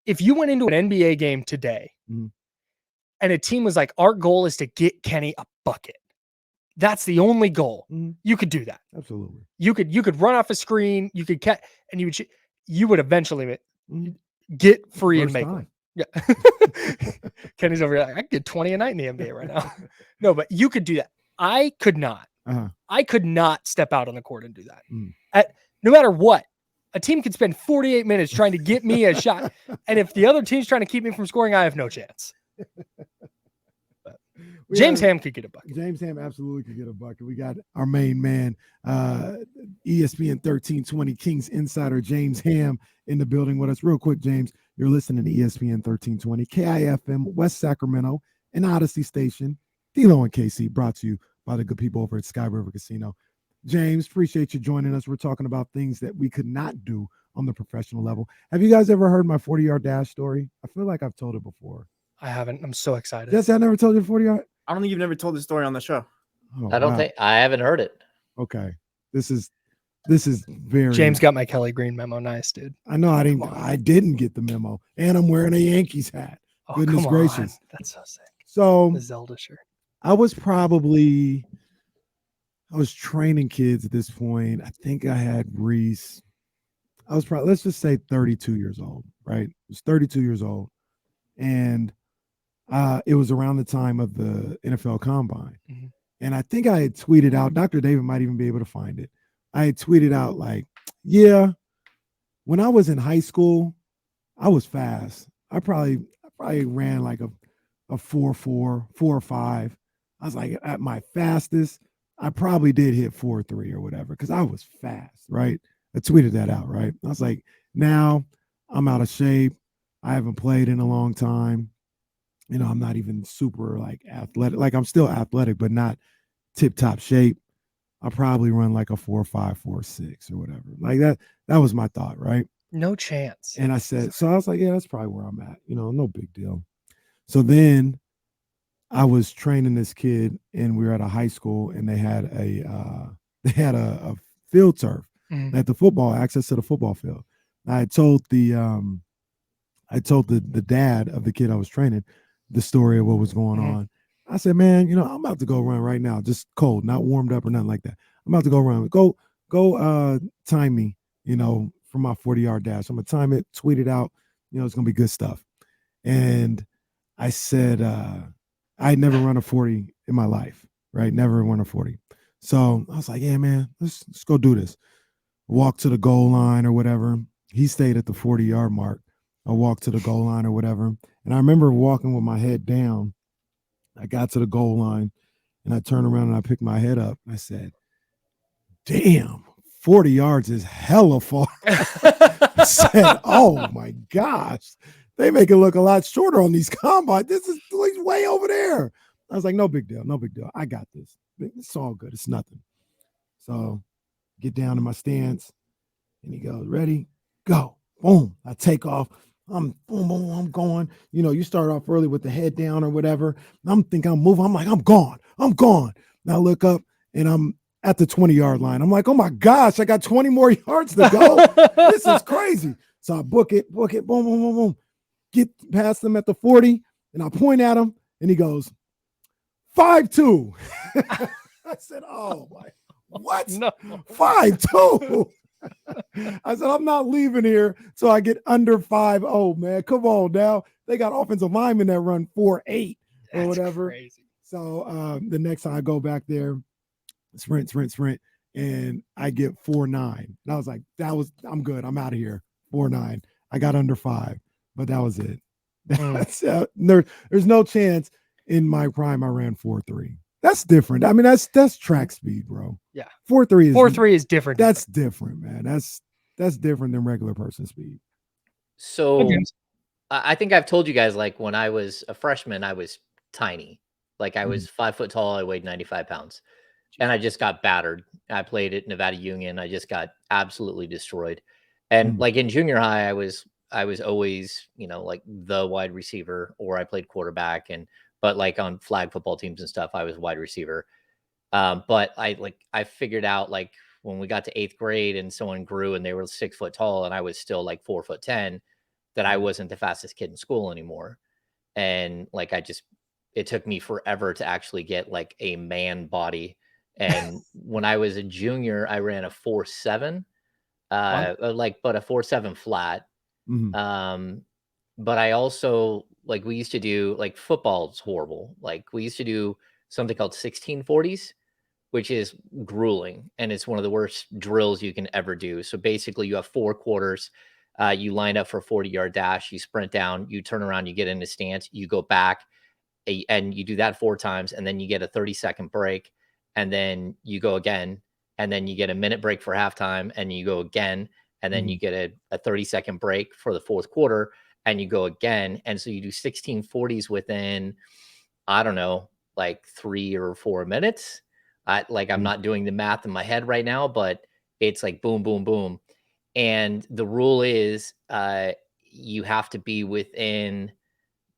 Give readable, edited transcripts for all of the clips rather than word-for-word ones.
if you went into an NBA game today and a team was like, our goal is to get Kenny a bucket. That's the only goal. You could do that. Absolutely. You could run off a screen. You could catch, and you would eventually get free and make one. Yeah. Kenny's over here. I could get 20 a night in the NBA right now. No, but you could do that. I could not. I could not step out on the court and do that. No matter what, a team could spend 48 minutes trying to get me a shot. And if the other team's trying to keep me from scoring, I have no chance. James Ham could get a bucket. James Ham absolutely could get a bucket. We got our main man, ESPN 1320 Kings insider James Ham in the building with us. Real quick, James, you're listening to ESPN 1320 KIFM West Sacramento and Odyssey Station. D'Lo and KC brought to you by the good people over at Sky River Casino. James, appreciate you joining us. We're talking about things that we could not do on the professional level. Have you guys ever heard my 40-yard dash story? I feel like I've told it before. I haven't. I'm so excited. Jesse, I never told you the 40-yard. I don't think you've never told the story on the show. Oh, I don't think I haven't heard it. Okay. This is very James got my Kelly Green memo. Nice, dude. I know I didn't get the memo. And I'm wearing a Yankees hat. Oh, goodness gracious. That's so sick. So the Zelda shirt. I was training kids at this point. I think I had Reese. I was probably, let's just say 32 years old, right? I was 32 years old. And it was around the time of the NFL Combine. And I think I had tweeted out, Dr. David might even be able to find it. I had tweeted out like, yeah, when I was in high school, I was fast. I probably ran like a 4.4, 4.5. I was like at my fastest, I probably did hit 4.3 or whatever because I was fast, right? I tweeted that out, right? I was like, now I'm out of shape. I haven't played in a long time. You know, I'm not even super like athletic. Like I'm still athletic, but not tip-top shape. I'll probably run like a 4.5, 4.6 or whatever. Like that was my thought, right? No chance. And I said, so I was like, yeah, that's probably where I'm at. You know, no big deal. So then I was training this kid and we were at a high school and they had a field turf at the football, access to the football field. I told the dad of the kid I was training the story of what was going on. I said, man, you know, I'm about to go run right now, just cold, not warmed up or nothing like that. I'm about to go run. Go time me, you know, for my 40-yard dash. I'm gonna time it, tweet it out. You know, it's gonna be good stuff. And I said, I'd never run a 40 in my life, right? Never run a 40. So I was like, yeah, man, let's go do this. Walk to the goal line or whatever. He stayed at the 40-yard mark. I walked to the goal line or whatever. And I remember walking with my head down. I got to the goal line and I turned around and I picked my head up. And I said, damn, 40 yards is hella far. I said, oh my gosh, they make it look a lot shorter on these combines. This is way over there. I was like, no big deal. No big deal. I got this. It's all good. It's nothing. So get down to my stance and he goes, ready, go. Boom. I take off. I'm boom, boom, I'm going. You know, you start off early with the head down or whatever. I'm thinking I'm moving. I'm like, I'm gone. Now I look up and I'm at the 20-yard line. I'm like, oh my gosh, I got 20 more yards to go. This is crazy. So I book it, boom, boom, boom, boom. Get past him at the 40 and I point at him and he goes, 5.2. I said, oh my, what? No. 5.2. I said, I'm not leaving here so I get under 5.0, man. Come on now. They got offensive linemen that run 4.8 or whatever. Crazy. So the next time I go back there, sprint, and I get 4.9. And I was like, I'm good. I'm out of here. 4.9. I got under 5, but that was it. There's no chance in my prime I ran 4.3. That's different. I mean, that's track speed, bro. Yeah. 4.3 is different. That's different, man. That's different than regular person speed. So I think I've told you guys, like when I was a freshman, I was tiny. Like I was 5 foot tall. I weighed 95 pounds and I just got battered. I played at Nevada Union. I just got absolutely destroyed. And like in junior high, I was always, you know, like the wide receiver, or I played quarterback, but like on flag football teams and stuff, I was wide receiver. But I figured out, like when we got to 8th grade and someone grew and they were 6 foot tall and I was still like 4'10", that I wasn't the fastest kid in school anymore. And like, it took me forever to actually get like a man body. And when I was a junior, I ran a 4.7, but a 4.7 flat. But I also, like, we used to do, like, football's horrible. Like, we used to do something called 1640s, which is grueling, and it's one of the worst drills you can ever do. So basically, you have 4 quarters. You line up for a 40-yard dash. You sprint down. You turn around. You get in a stance. You go back, and you do that 4 times, and then you get a 30-second break, and then you go again, and then you get a minute break for halftime, and you go again, and then you get a 30-second break for the fourth quarter, and you go again. And so you do 1640s within, I don't know, like 3 or 4 minutes. I'm not doing the math in my head right now, but it's like boom, boom, boom. And the rule is you have to be within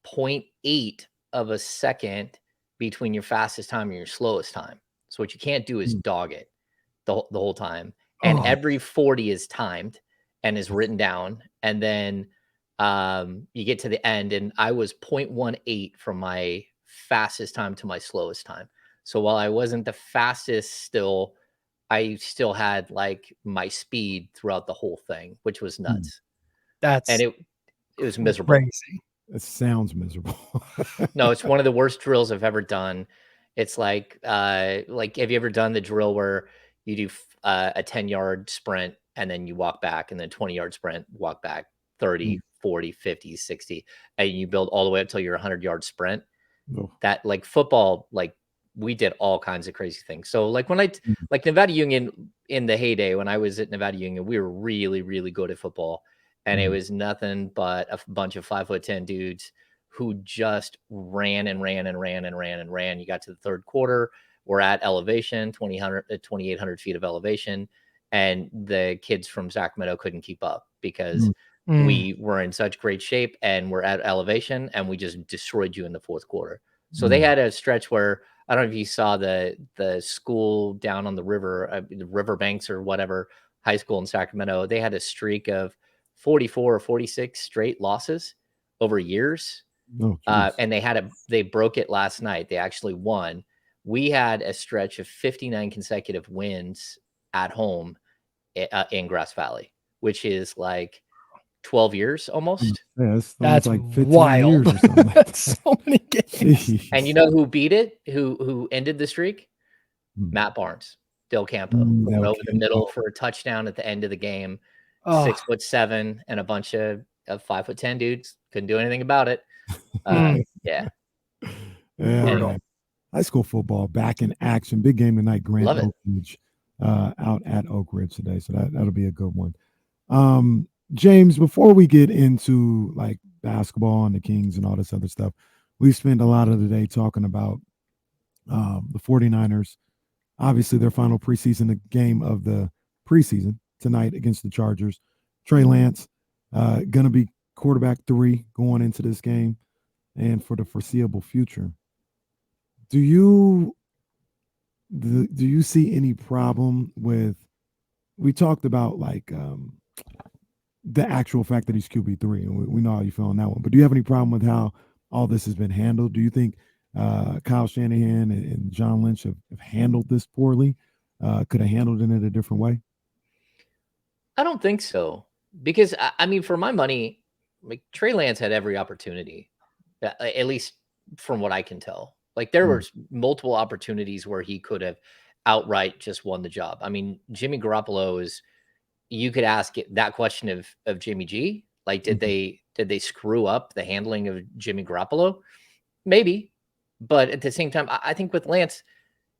0.8 of a second between your fastest time and your slowest time. So what you can't do is dog it the whole time. And every 40 is timed and is written down. And then you get to the end, and I was 0.18 from my fastest time to my slowest time. So while I wasn't the fastest I still had like my speed throughout the whole thing, which was nuts. And it was miserable. Crazy. It sounds miserable. No, it's one of the worst drills I've ever done. It's like have you ever done the drill where you do a 10-yard sprint and then you walk back, and then 20-yard sprint, walk back, 30, 40, 50, 60, and you build all the way up till your 100-yard sprint? That, like, football, like, we did all kinds of crazy things. So like when like Nevada Union in the heyday, when I was at Nevada Union, we were really, really good at football. And it was nothing but a bunch of 5'10" dudes who just ran and ran and ran and ran and ran. You got to the third quarter, we're at elevation, 2,800 feet of elevation. And the kids from Sacramento couldn't keep up because we were in such great shape, and we're at elevation, and we just destroyed you in the fourth quarter. So they had a stretch where, I don't know if you saw the school down on the river, the Riverbanks or whatever, high school in Sacramento. They had a streak of 44 or 46 straight losses over years. And they broke it last night. They actually won. We had a stretch of 59 consecutive wins at home in Grass Valley, which is like 12 years almost. That's like 15 wild. years or something. That's so many games. Jeez. And you know who beat it? Who ended the streak? Matt Barnes, Del Campo, going over the middle for a touchdown at the end of the game. 6'7" and a bunch of 5'10" dudes. Couldn't do anything about it. Yeah. Man. High school football back in action. Big game tonight. Grant Love it. Oak Ridge, out at Oak Ridge today. So that'll be a good one. James, before we get into like basketball and the Kings and all this other stuff, we spent a lot of the day talking about the 49ers. Obviously, their final preseason game of the preseason tonight against the Chargers. Trey Lance going to be quarterback 3 going into this game and for the foreseeable future. Do you see any problem with, we talked about like the actual fact that he's QB3, and we know how you feel on that one, but do you have any problem with how all this has been handled? Do you think Kyle Shanahan and John Lynch have handled this poorly? Could have handled it in a different way? I don't think so, because I mean, for my money, like, Trey Lance had every opportunity, at least from what I can tell. Like, there were multiple opportunities where he could have outright just won the job. I mean, Jimmy Garoppolo is, you could ask that question of Jimmy G. Like, did they screw up the handling of Jimmy Garoppolo? Maybe. But at the same time, I think with Lance,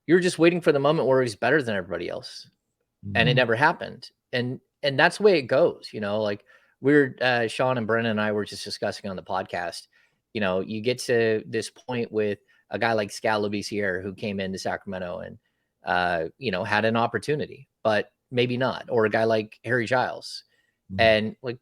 you're just waiting for the moment where he's better than everybody else. And it never happened. And that's the way it goes, you know, like Sean and Brennan and I were just discussing on the podcast, you know, you get to this point with a guy like Skal Labissiere, who came into Sacramento and, you know, had an opportunity, but maybe not. Or a guy like Harry Giles. And like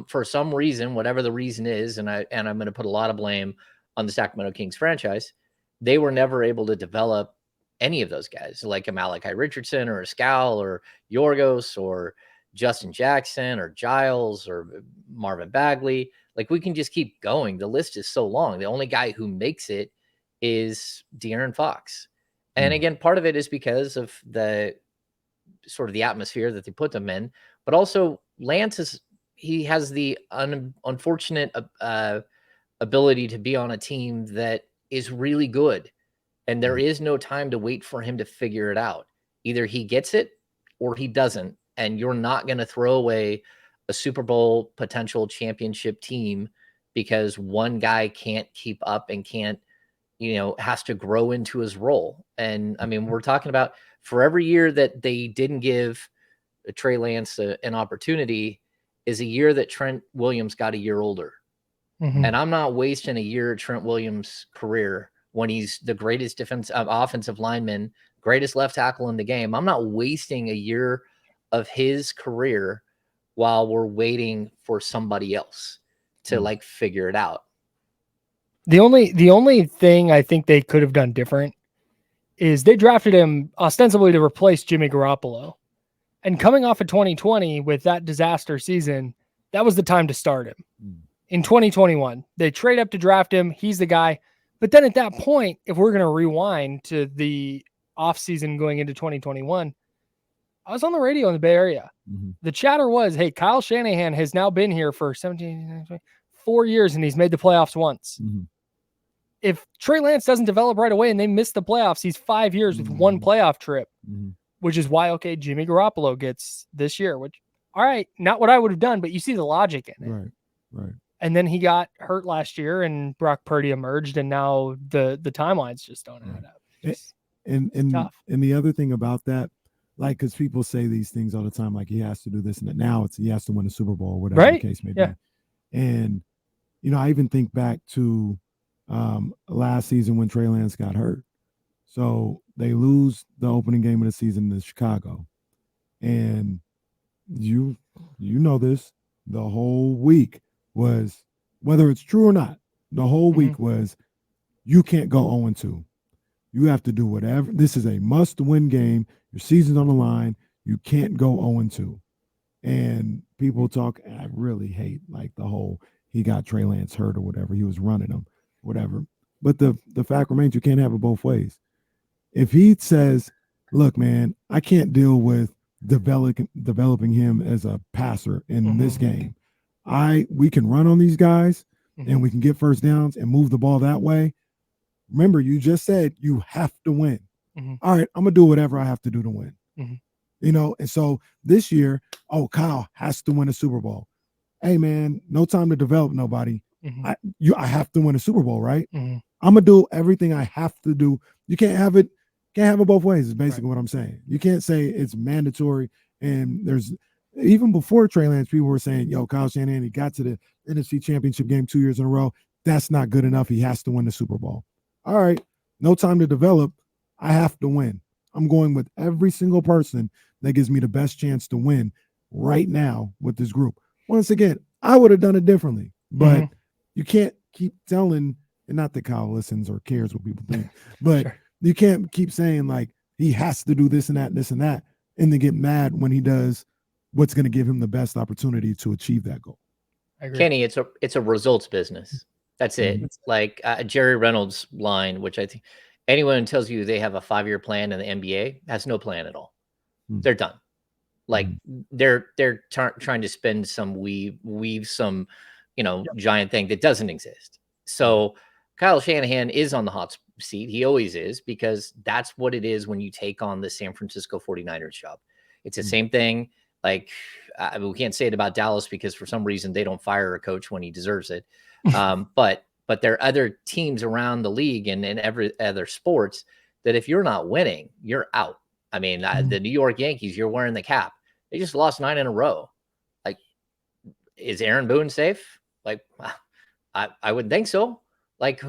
for some reason, whatever the reason is, and I'm going to put a lot of blame on the Sacramento Kings franchise, they were never able to develop any of those guys, like a Malachi Richardson or a Skal or Yorgos or Justin Jackson or Giles or Marvin Bagley. Like, we can just keep going. The list is so long. The only guy who makes it is De'Aaron Fox. And again, part of it is because of the sort of the atmosphere that they put them in, but also Lance he has the unfortunate ability to be on a team that is really good. And there is no time to wait for him to figure it out. Either he gets it or he doesn't. And you're not going to throw away a Super Bowl potential championship team because one guy can't keep up and can't, has to grow into his role. And I mean, we're talking about for every year that they didn't give Trey Lance an opportunity is a year that Trent Williams got a year older. And I'm not wasting a year of Trent Williams' career when he's the greatest offensive lineman, greatest left tackle in the game. I'm not wasting a year of his career while we're waiting for somebody else to like figure it out. The only thing I think they could have done different is they drafted him ostensibly to replace Jimmy Garoppolo. And coming off of 2020 with that disaster season, that was the time to start him. In 2021, they trade up to draft him. He's the guy. But then at that point, if we're going to rewind to the offseason going into 2021, I was on the radio in the Bay Area. The chatter was, hey, Kyle Shanahan has now been here for 4 years, and he's made the playoffs once. If Trey Lance doesn't develop right away and they miss the playoffs, he's 5 years with one playoff trip, which is why, okay, Jimmy Garoppolo gets this year, which, all right, not what I would have done, but you see the logic in it. Right. And then he got hurt last year, and Brock Purdy emerged, and now the timelines just don't add up. And the other thing about that, like, because people say these things all the time, like he has to do this and that. Now he has to win the Super Bowl, or whatever the case may be. And I even think back to last season when Trey Lance got hurt. So they lose the opening game of the season in Chicago, and you know this, the whole week was, whether it's true or not, the whole week was, you can't go 0-2. You have to do whatever. This is a must-win game. Your season's on the line. You can't go 0-2. And people talk, and I really hate like the whole, he got Trey Lance hurt or whatever. He was running him, whatever. But the fact remains, you can't have it both ways. If he says, look, man, I can't deal with developing him as a passer in this game. We can run on these guys and we can get first downs and move the ball that way. Remember, you just said you have to win. All right, I'm going to do whatever I have to do to win. And so this year, Kyle has to win a Super Bowl. Hey, man, no time to develop nobody. I have to win a Super Bowl, right? I'm going to do everything I have to do. You can't have it both ways, is basically what I'm saying. You can't say it's mandatory. And there's, even before Trey Lance, people were saying, Kyle Shanahan, he got to the NFC Championship game 2 years in a row. That's not good enough. He has to win the Super Bowl. All right, no time to develop. I have to win. I'm going with every single person that gives me the best chance to win right now with this group. Once again, I would have done it differently, but you can't keep telling, and not that Kyle listens or cares what people think, but you can't keep saying like he has to do this and that, and then get mad when he does what's going to give him the best opportunity to achieve that goal. Kenny, it's a results business. That's it. Like Jerry Reynolds' line, which I think anyone who tells you they have a 5-year plan in the NBA has no plan at all. They're done. Like they're trying to spend some weave some, giant thing that doesn't exist. So Kyle Shanahan is on the hot seat. He always is, because that's what it is when you take on the San Francisco 49ers job. It's the same thing. Like we can't say it about Dallas because for some reason they don't fire a coach when he deserves it. But there are other teams around the league and in every other sports that if you're not winning, you're out. I mean, the New York Yankees, you're wearing the cap. They just lost 9 in a row. Like, is Aaron Boone safe? Like, I wouldn't think so. Like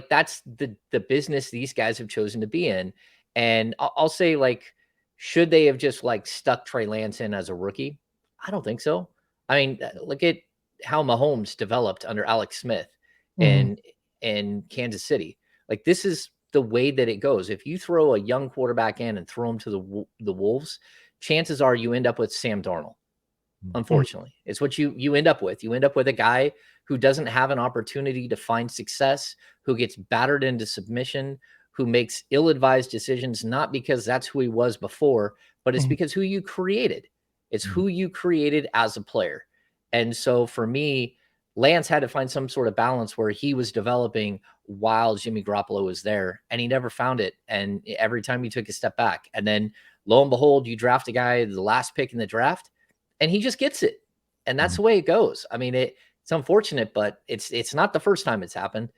that's the business these guys have chosen to be in. And I'll say, like, should they have just like stuck Trey Lance in as a rookie? I don't think so. I mean, look at how Mahomes developed under Alex Smith in Kansas City. Like, this is the way that it goes. If you throw a young quarterback in and throw him to the Wolves, chances are you end up with Sam Darnold. Unfortunately, it's what you end up with. You end up with a guy who doesn't have an opportunity to find success, who gets battered into submission, who makes ill-advised decisions, not because that's who he was before, but it's because who you created. It's who you created as a player. And so for me, Lance had to find some sort of balance where he was developing while Jimmy Garoppolo was there, and he never found it. And every time he took a step back, and then lo and behold, you draft a guy, the last pick in the draft, and he just gets it. And that's the way it goes. I mean, it's unfortunate, but it's not the first time it's happened.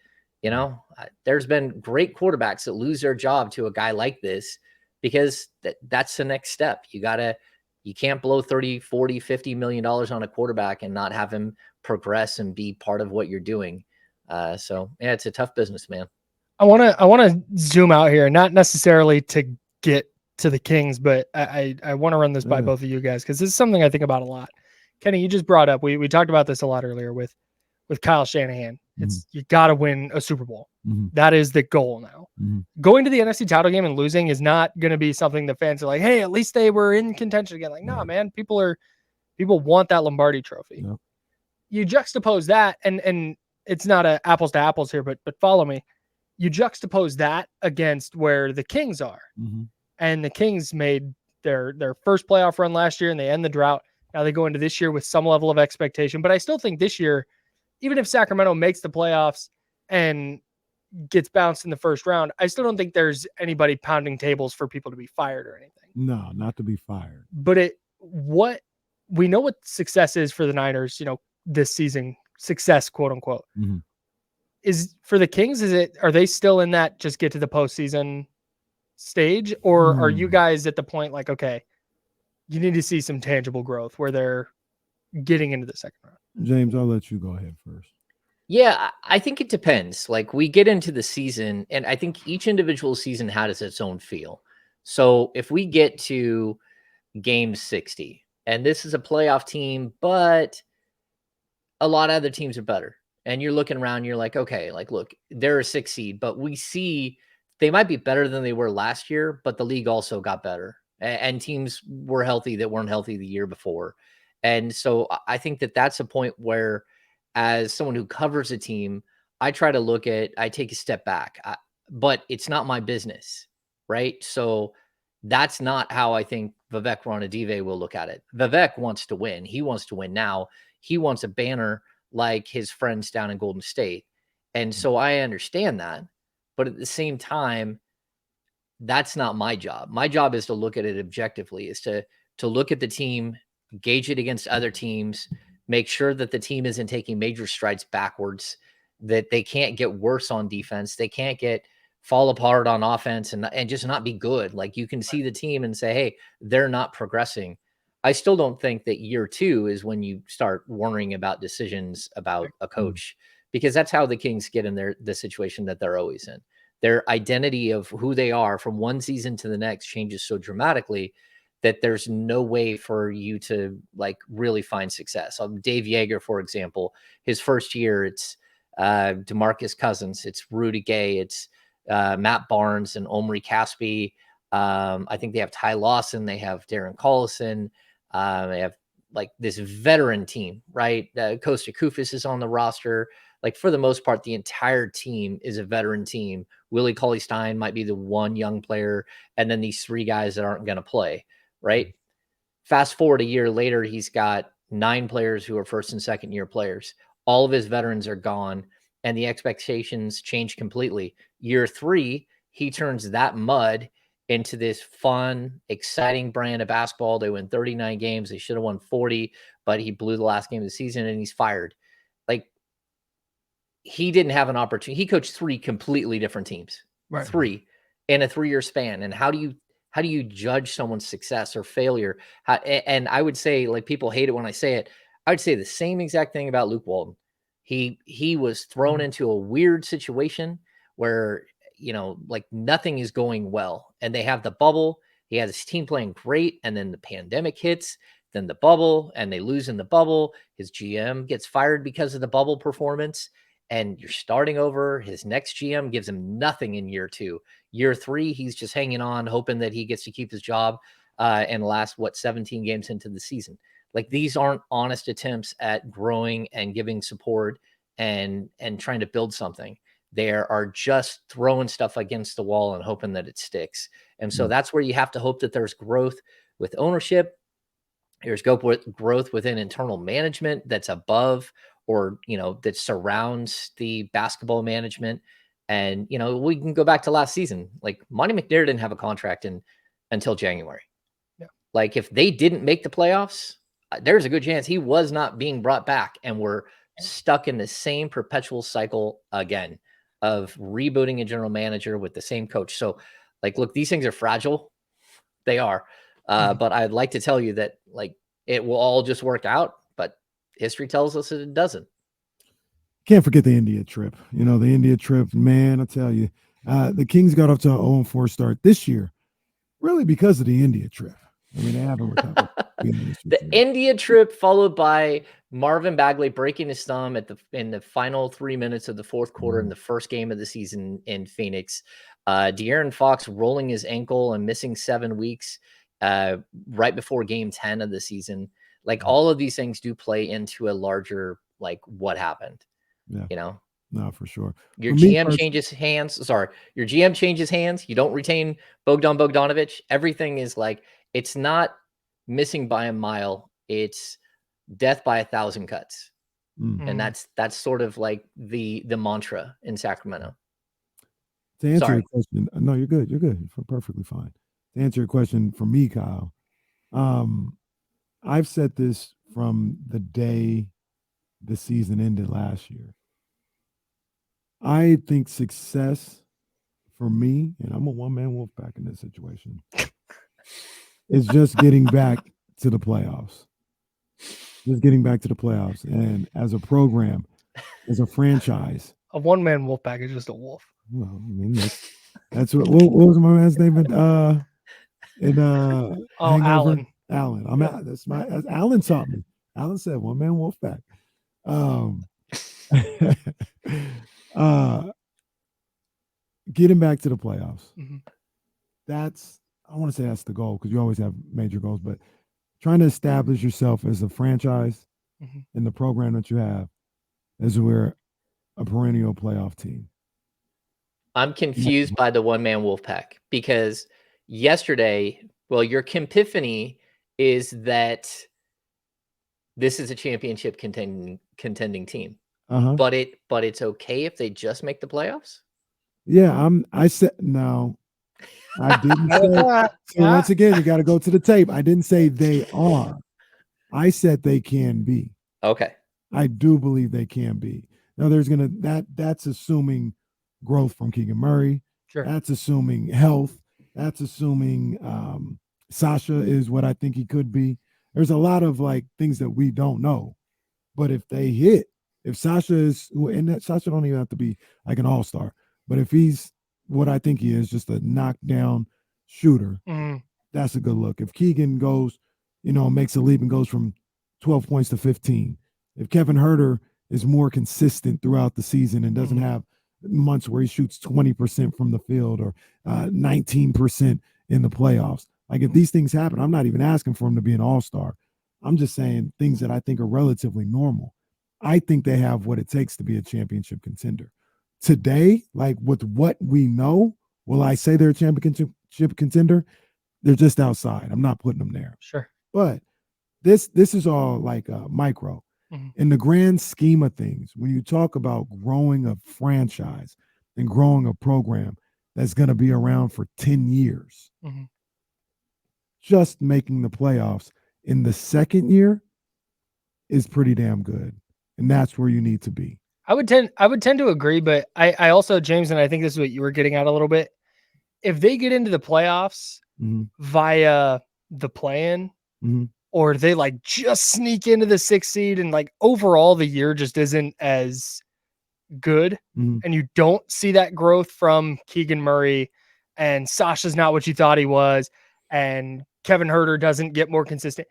You know, there's been great quarterbacks that lose their job to a guy like this because that's the next step. You can't blow 30, 40, $50 million on a quarterback and not have him progress and be part of what you're doing. So yeah, it's a tough business, man. I want to zoom out here, not necessarily to get to the Kings, but I want to run this by both of you guys, because this is something I think about a lot. Kenny, you just brought up, we talked about this a lot earlier with Kyle Shanahan. It's you got to win a Super Bowl. That is the goal now. Going to the NFC title game and losing is not going to be something the fans are like, hey, at least they were in contention again. Like, nah, man, people want that Lombardi trophy. Yep. You juxtapose that, and it's not a apples to apples here, but follow me. You juxtapose that against where the Kings are. And the Kings made their first playoff run last year, and they end the drought. Now they go into this year with some level of expectation, but I still think this year, even if Sacramento makes the playoffs and gets bounced in the first round, I still don't think there's anybody pounding tables for people to be fired or anything. No, not to be fired. But what we know what success is for the Niners, this season, success, quote unquote, is for the Kings. Are they still in that just get to the postseason stage, or are you guys at the point like, okay, you need to see some tangible growth where they're getting into the second round? James, I'll let you go ahead first. Yeah, I think it depends. Like, we get into the season, and I think each individual season has its own feel. So if we get to game 60, and this is a playoff team, but a lot of other teams are better, and you're looking around, you're like, okay, like, look, they're a 6 seed, but we see they might be better than they were last year, but the league also got better, and teams were healthy that weren't healthy the year before. And so I think that's a point where, as someone who covers a team, I take a step back, but it's not my business, right? So that's not how I think Vivek Ranadive will look at it. Vivek wants to win. He wants to win now. He wants a banner like his friends down in Golden State. And so I understand that. But at the same time, that's not my job. My job is to look at it objectively, is to look at the team, gauge it against other teams, make sure that the team isn't taking major strides backwards, that they can't get worse on defense. They can't fall apart on offense and just not be good. Like, you can see the team and say, hey, they're not progressing. I still don't think that year 2 is when you start worrying about decisions about a coach, because that's how the Kings get in the situation that they're always in. Their identity of who they are from one season to the next changes so dramatically that there's no way for you to like really find success. Dave Yeager, for example, his first year, it's DeMarcus Cousins, it's Rudy Gay, it's Matt Barnes and Omri Caspi. I think they have Ty Lawson, they have Darren Collison, they have like this veteran team, right? Costa Kufis is on the roster. Like, for the most part, the entire team is a veteran team. Willie Cauley-Stein might be the one young player, and then these 3 guys that aren't going to play, right? Fast forward a year later, he's got 9 players who are first and second year players. All of his veterans are gone, and the expectations change completely. Year 3, he turns that mud into this fun, exciting brand of basketball. They win 39 games. They should have won 40, but he blew the last game of the season, and he's fired. Like, he didn't have an opportunity. He coached 3 completely different teams, right? 3 in a 3-year span. And how do you judge someone's success or failure? And I would say, like, people hate it when I say it, I would say the same exact thing about Luke Walton. He was thrown into a weird situation where, like, nothing is going well, and they have the bubble. He has his team playing great, and then the pandemic hits, then the bubble, and they lose in the bubble. His GM gets fired because of the bubble performance, and you're starting over. His next GM gives him nothing in year 2. Year 3, he's just hanging on, hoping that he gets to keep his job and last, 17 games into the season. Like, these aren't honest attempts at growing and giving support and trying to build something. They are just throwing stuff against the wall and hoping that it sticks. And so that's where you have to hope that there's growth with ownership. There's growth within internal management that's above, or, that surrounds the basketball management. And, we can go back to last season. Like, Monty McNair didn't have a contract until January. Yeah. Like, if they didn't make the playoffs, there's a good chance he was not being brought back, and we're stuck in the same perpetual cycle again of rebooting a general manager with the same coach. So, like, look, these things are fragile. They are. But I'd like to tell you that, like, it will all just work out, but history tells us that it doesn't. Can't forget the India trip. The India trip, man, I tell you, the Kings got off to an 0-4 start this year, really because of the India trip. I mean, they haven't recovered. The India trip, followed by Marvin Bagley breaking his thumb in the final 3 minutes of the fourth quarter in the first game of the season in Phoenix. De'Aaron Fox rolling his ankle and missing 7 weeks right before game 10 of the season. Like, all of these things do play into a larger, like, what happened. Yeah. No, for sure. Your GM changes hands. Sorry, your GM changes hands. You don't retain Bogdanovich. Everything is like, it's not missing by a mile. It's death by 1,000 cuts. And that's sort of like the mantra in Sacramento. To answer your question, no, you're good. You're good. You're perfectly fine. To answer your question for me, Kyle, I've said this from the day the season ended last year. I think success for me, and I'm a one-man wolf back in this situation, is just getting back to the playoffs. Just getting back to the playoffs. And as a program, as a franchise. A one-man wolf pack is just a wolf. Well, I mean, that's what was my man's name Hangover? Alan. Alan. Alan taught me. Alan said one-man wolf pack. Getting back to the playoffs. I want to say that's the goal, because you always have major goals, but trying to establish yourself as a franchise in the program that you have, as we're a perennial playoff team. I'm confused by the one-man wolf pack, because yesterday, your epiphany is that this is a championship contending team. But it's okay if they just make the playoffs? Yeah, I said no. I didn't say. So once again, you got to go to the tape. I didn't say they are. I said they can be. Okay. I do believe they can be. Now that's assuming growth from Keegan Murray. Sure. That's assuming health. That's assuming Sasha is what I think he could be. There's a lot of like things that we don't know. But if they hit, if Sasha is, and that Sasha don't even have to be like an all-star, but if he's what I think he is, just a knockdown shooter, that's a good look. If Keegan goes, makes a leap and goes from 12 points to 15, if Kevin Huerter is more consistent throughout the season and doesn't have months where he shoots 20% from the field or 19% in the playoffs, like if these things happen, I'm not even asking for him to be an all-star. I'm just saying things that I think are relatively normal. I think they have what it takes to be a championship contender. Today, like with what we know, will I say they're a championship contender? They're just outside. I'm not putting them there. Sure. But this is all like micro. In the grand scheme of things, when you talk about growing a franchise and growing a program that's going to be around for 10 years, just making the playoffs in the second year is pretty damn good. And that's where you need to be. I would tend to agree, but I also, James, and I think this is what you were getting at a little bit. If they get into the playoffs via the play-in, or they like just sneak into the 6th seed and like overall the year just isn't as good, and you don't see that growth from Keegan Murray, and Sasha's not what you thought he was, and Kevin Huerter doesn't get more consistent,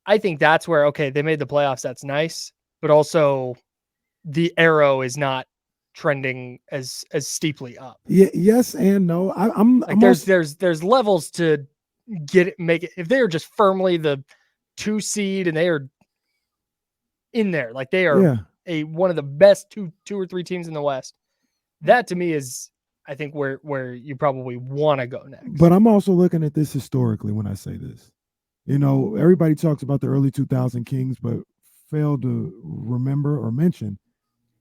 I think that's where, okay, they made the playoffs. That's nice. But also the arrow is not trending as steeply up. Yeah, yes and no. I'm like there's levels to make it. If they're just firmly the 2 seed and they are in there. Like they are one of the best two or three teams in the West. That to me is, I think, where you probably want to go next. But I'm also looking at this historically when I say this. You know, everybody talks about the early 2000 Kings, but failed to remember or mention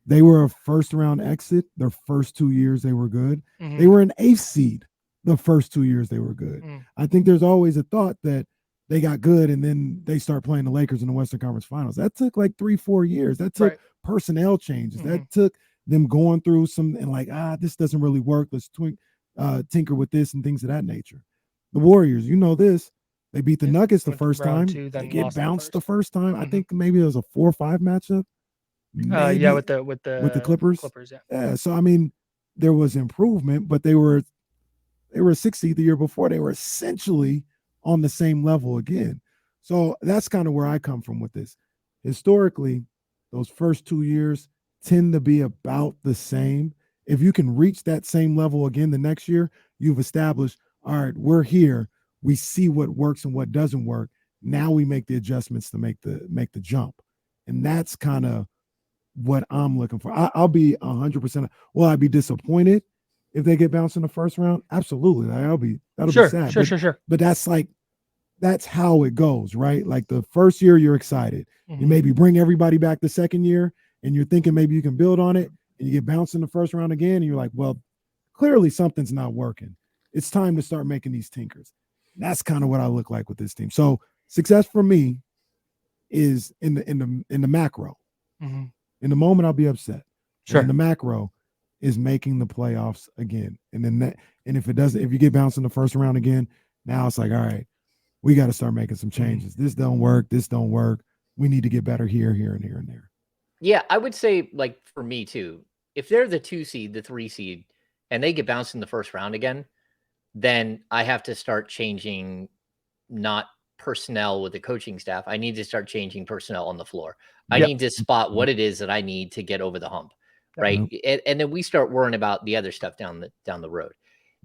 they were a first-round exit. Their first 2 years, they were good. Mm-hmm. They were an 8th seed the first 2 years they were good. Mm. I think there's always a thought that they got good and then they start playing the Lakers in the Western Conference Finals. That took like 3-4 years. That took personnel changes. Mm-hmm. That took them going through some and like, this doesn't really work. Let's tinker with this and things of that nature. The Warriors, you know this. They beat the Nuggets the first time. They get bounced the first time. Mm-hmm. I think maybe it was a 4-5 matchup. Maybe, with the Clippers. Yeah. So I mean, there was improvement, but they were a 6th seed the year before. They were essentially on the same level again. So that's kind of where I come from with this. Historically, those first 2 years tend to be about the same. If you can reach that same level again the next year, you've established, all right, we're here. We see what works and what doesn't work. Now we make the adjustments to make the jump. And that's kind of what I'm looking for. I'll be 100%. Will I be disappointed if they get bounced in the first round? Absolutely. That'll be sad. Sure. But that's how it goes, right? Like the first year you're excited. Mm-hmm. You maybe bring everybody back the second year and you're thinking maybe you can build on it, and you get bounced in the first round again and you're like, well, clearly something's not working. It's time to start making these tinkers. That's kind of what I look like with this team. So success for me is in the macro. Mm-hmm. In the moment, I'll be upset. Sure. And the macro is making the playoffs again. And then if you get bounced in the first round again, now it's like, all right, we got to start making some changes. This don't work. This don't work. We need to get better here, and here, and there. Yeah, I would say, like, for me too, if they're the 2 seed, the 3 seed, and they get bounced in the first round again, then I have to start changing not personnel with the coaching staff. I need to start changing personnel on the floor. I need to spot what it is that I need to get over the hump, right? And then we start worrying about the other stuff down the road.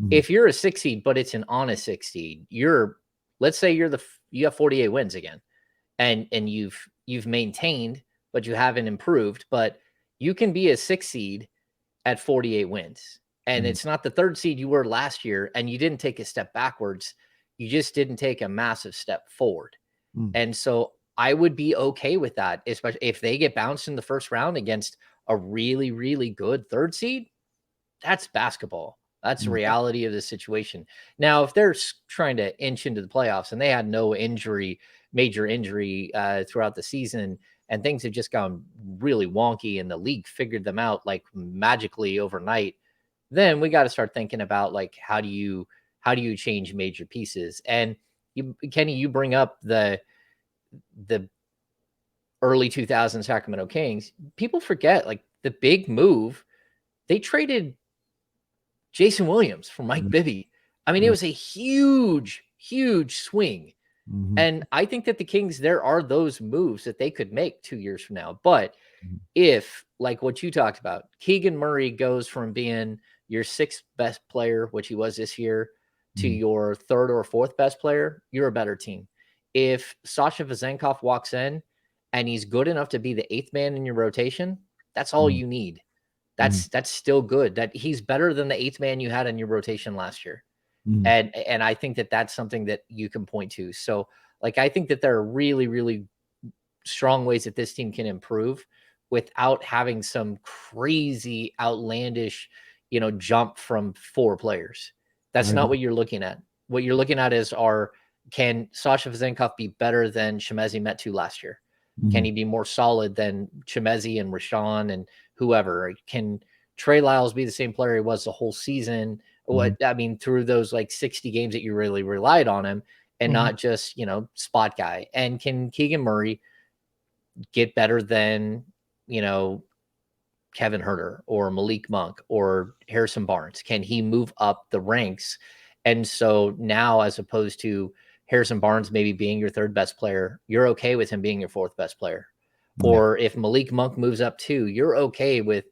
Mm-hmm. If you're a 6 seed, but it's an honest 6 seed, let's say you have 48 wins again, and you've maintained, but you haven't improved, but you can be a 6 seed at 48 wins. And it's not the 3rd seed you were last year, and you didn't take a step backwards. You just didn't take a massive step forward. And so I would be okay with that, especially if they get bounced in the first round against a really, really good 3rd seed. That's basketball. That's the reality of the situation. Now, if they're trying to inch into the playoffs and they had no major injury throughout the season, and things have just gone really wonky and the league figured them out like magically overnight, then we got to start thinking about, like, how do you change major pieces? And Kenny, you bring up the early 2000 Sacramento Kings. People forget, like, the big move, they traded Jason Williams for Mike Bibby. I mean, it was a huge swing. Mm-hmm. And I think that the Kings, there are those moves that they could make 2 years from now. But if, like what you talked about, Keegan Murray goes from being your 6th best player, which he was this year, to your 3rd or 4th best player, you're a better team. If Sasha Vezenkov walks in and he's good enough to be the 8th man in your rotation, that's all you need. That's still good. That he's better than the 8th man you had in your rotation last year. And I think that that's something that you can point to. So, like, I think that there are really, really strong ways that this team can improve without having some crazy, outlandish, jump from 4 players. That's not what you're looking at. What you're looking at is, can Sasha Vezenkov be better than Chimezie Metu last year? Can he be more solid than Chimezie and Rashawn and whoever? Can Trey Lyles be the same player he was the whole season? Through those like 60 games that you really relied on him, and not just, spot guy. And can Keegan Murray get better than, Kevin Huerter or Malik Monk or Harrison Barnes? Can he move up the ranks? And so now, as opposed to Harrison Barnes maybe being your 3rd best player, you're okay with him being your 4th best player. Or if Malik Monk moves up too, you're okay with,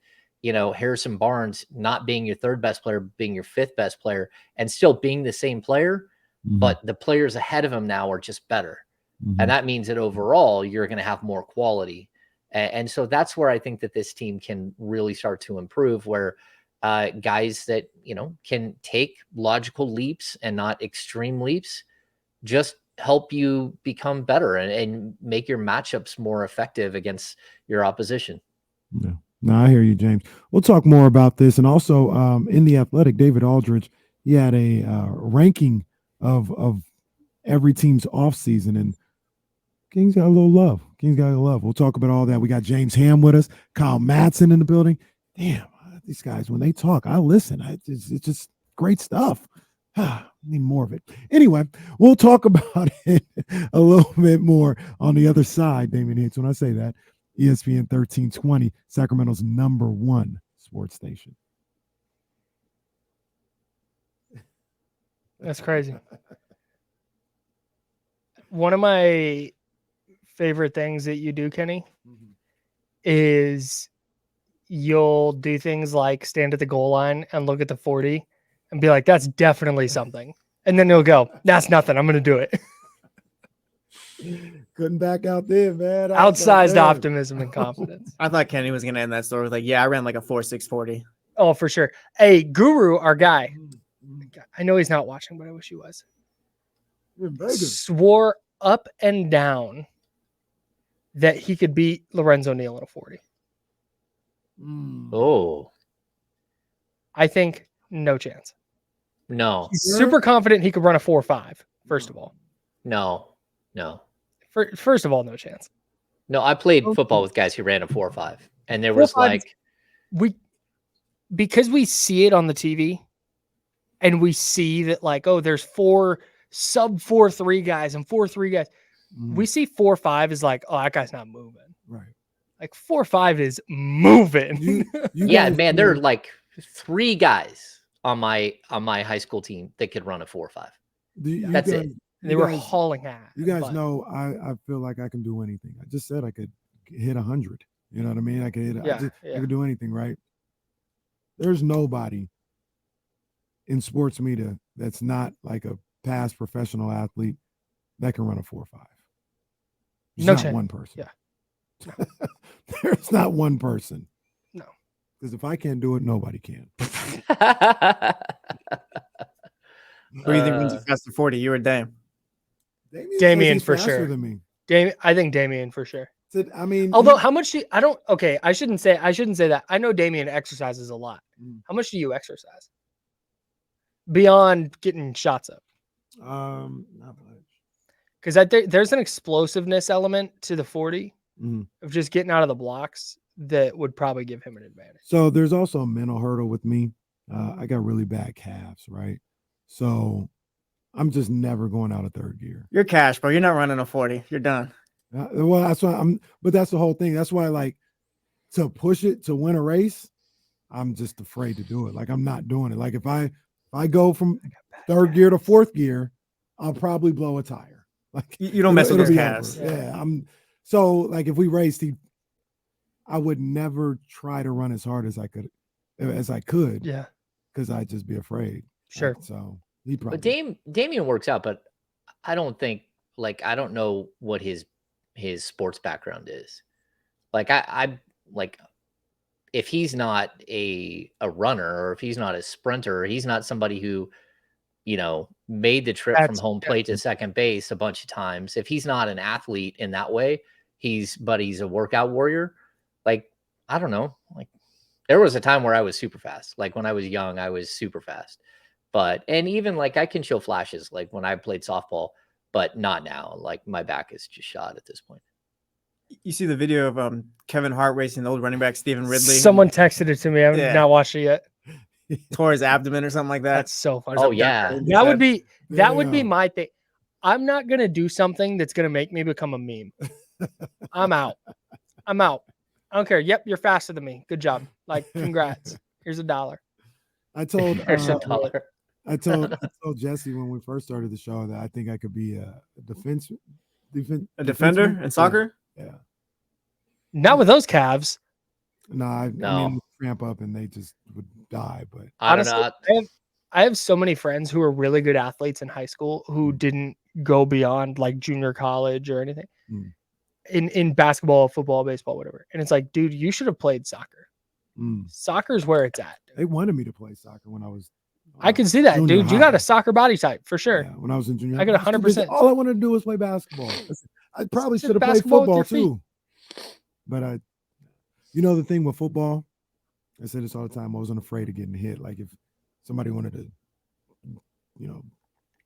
Harrison Barnes not being your 3rd best player, being your 5th best player, and still being the same player, but the players ahead of him now are just better. And that means that overall you're going to have more quality. And so that's where I think that this team can really start to improve, where guys that, can take logical leaps and not extreme leaps just help you become better and make your matchups more effective against your opposition. Yeah. No, I hear you, James. We'll talk more about this. And also in The Athletic, David Aldridge, he had a ranking of every team's offseason, and Kings got a little love. We'll talk about all that. We got James Ham with us, Kyle Madsen in the building. Damn, these guys, when they talk, I listen. It's just great stuff. Need more of it. Anyway, we'll talk about it a little bit more on the other side, Damian Hicks. When I say that, ESPN 1320, Sacramento's #1 sports station. That's crazy. One of my favorite things that you do, Kenny, is you'll do things like stand at the goal line and look at the 40 and be like, that's definitely something. And then you'll go, that's nothing. I'm going to do it. Couldn't back out there, man. Outsized optimism and confidence. I thought Kenny was going to end that story with like, yeah, I ran like a 4.640. Oh, for sure. Hey, Guru, our guy. I know he's not watching, but I wish he was. Swore up and down that he could beat Lorenzo Neal in a 40. Oh. I think no chance. No. He's super confident he could run a 4.5, first of all. No. First of all, no chance. No, I played football with guys who ran a 4.5, and there was like because we see it on the TV, and we see that like, oh, there's 4 sub 4.3 guys and 4.3 guys. We see 4.5 is like, oh, that guy's not moving. Right. Like 4.5 is moving. Yeah, man, there are like 3 guys on my high school team that could run a 4.5. That's it. They were hauling ass. You guys know I feel like I can do anything. I just said I could hit 100. You know what I mean? I could hit. I could do anything, right? There's nobody in sports media that's not like a past professional athlete that can run a 4.5. There's not one person. Yeah. No. There's not one person. No. Because if I can't do it, nobody can. Who do you think wins the faster 40? You or Dame? Damian for sure. Than me. I think Damian for sure. I mean, although how much do I shouldn't say that. I know Damian exercises a lot. How much do you exercise beyond getting shots up? Not much. Because there's an explosiveness element to the 40 of just getting out of the blocks that would probably give him an advantage. So there's also a mental hurdle with me. I got really bad calves, right? So I'm just never going out of third gear. You're cash, bro. You're not running a 40. You're done. Well, that's why but that's the whole thing. That's why, like, to push it to win a race, I'm just afraid to do it. Like, I'm not doing it. Like, if I go from third gear to fourth gear, I'll probably blow a tire. Like, you don't mess with his calves. Yeah. So like, if we raced, I would never try to run as hard as I could. Yeah. Because I'd just be afraid. Sure. Like, so he probably. But Damian works out, but I don't think, like, I don't know what his sports background is. Like, I like, if he's not a runner, or if he's not a sprinter, or he's not somebody who, made the trip from home plate to second base a bunch of times. If he's not an athlete in that way, he's a workout warrior. Like, I don't know. Like, there was a time where I was super fast. Like, when I was young, I was super fast. And even like, I can show flashes, like when I played softball, but not now. Like, my back is just shot at this point. You see the video of Kevin Hart racing the old running back Stephen Ridley? Someone texted it to me. I've not watched it yet. Tore his abdomen or something like that. That's so funny. Oh yeah, that would be my thing. I'm not gonna do something that's gonna make me become a meme. I'm out. I don't care. Yep, you're faster than me. Good job. Like, congrats. Here's $1. I told Here's $1. I told Jesse when we first started the show that I think I could be a defender in soccer. Yeah. Not with those calves. No, I mean, cramp up and they just would die. But honestly, I have so many friends who are really good athletes in high school who didn't go beyond like junior college or anything Mm. in basketball, football, baseball, whatever. And it's like, dude, you should have played soccer. Soccer's where it's at. They wanted me to play soccer when I was. I can see that, dude. high. You got a soccer body type for sure. Yeah, when I was in junior, I got 100%. All I wanted to do was play basketball. I probably should have played basketball with football your feet. too. But the thing with football, I say this all the time. I wasn't afraid of getting hit. Like if somebody wanted to,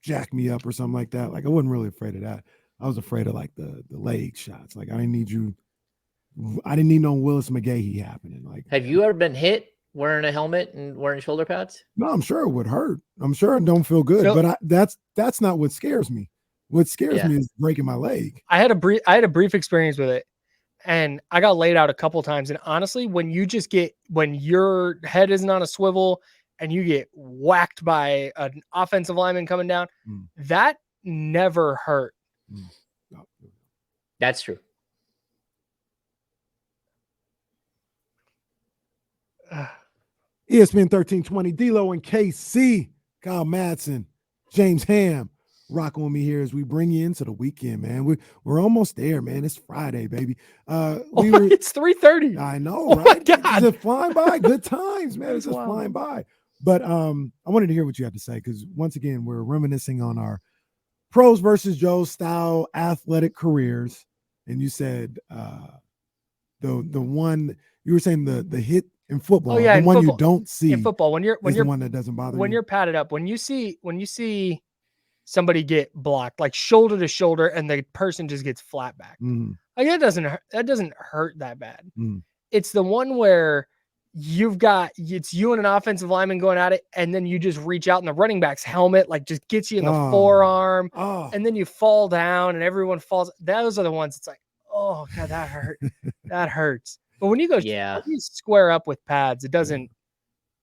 jack me up or something like that. Like I wasn't really afraid of that. I was afraid of like the leg shots. Like I didn't need no Willis McGahee happening. Like, have you ever been hit wearing a helmet and wearing shoulder pads? No, I'm sure it would hurt. I'm sure it don't feel good. But that's not what scares me. What scares me is breaking my leg. I had a brief experience with it, and I got laid out a couple times. And honestly, when your head isn't on a swivel and you get whacked by an offensive lineman coming down, that never hurt. No. That's true. ESPN 1320, D-Lo and KC, Kyle Madsen, James Ham, rocking with me here as we bring you into the weekend, man. We're almost there, man. It's Friday, baby. It's 3:30. I know, oh right? My God. It's just flying by. Good times, man. It's just flying by. But I wanted to hear what you had to say because once again, we're reminiscing on our pros versus Joes style athletic careers. And you said the one you were saying the hit in football, the one football. You don't see in football when you're the one that doesn't bother when you. You're padded up, when you see somebody get blocked like shoulder to shoulder and the person just gets flat back. Like that doesn't hurt that bad. It's the one where it's you and an offensive lineman going at it, and then you just reach out and the running back's helmet like just gets you in the forearm, and then you fall down and everyone falls. Those are the ones. It's like, oh God, that hurt. That hurts. But when you go, when you square up with pads, it doesn't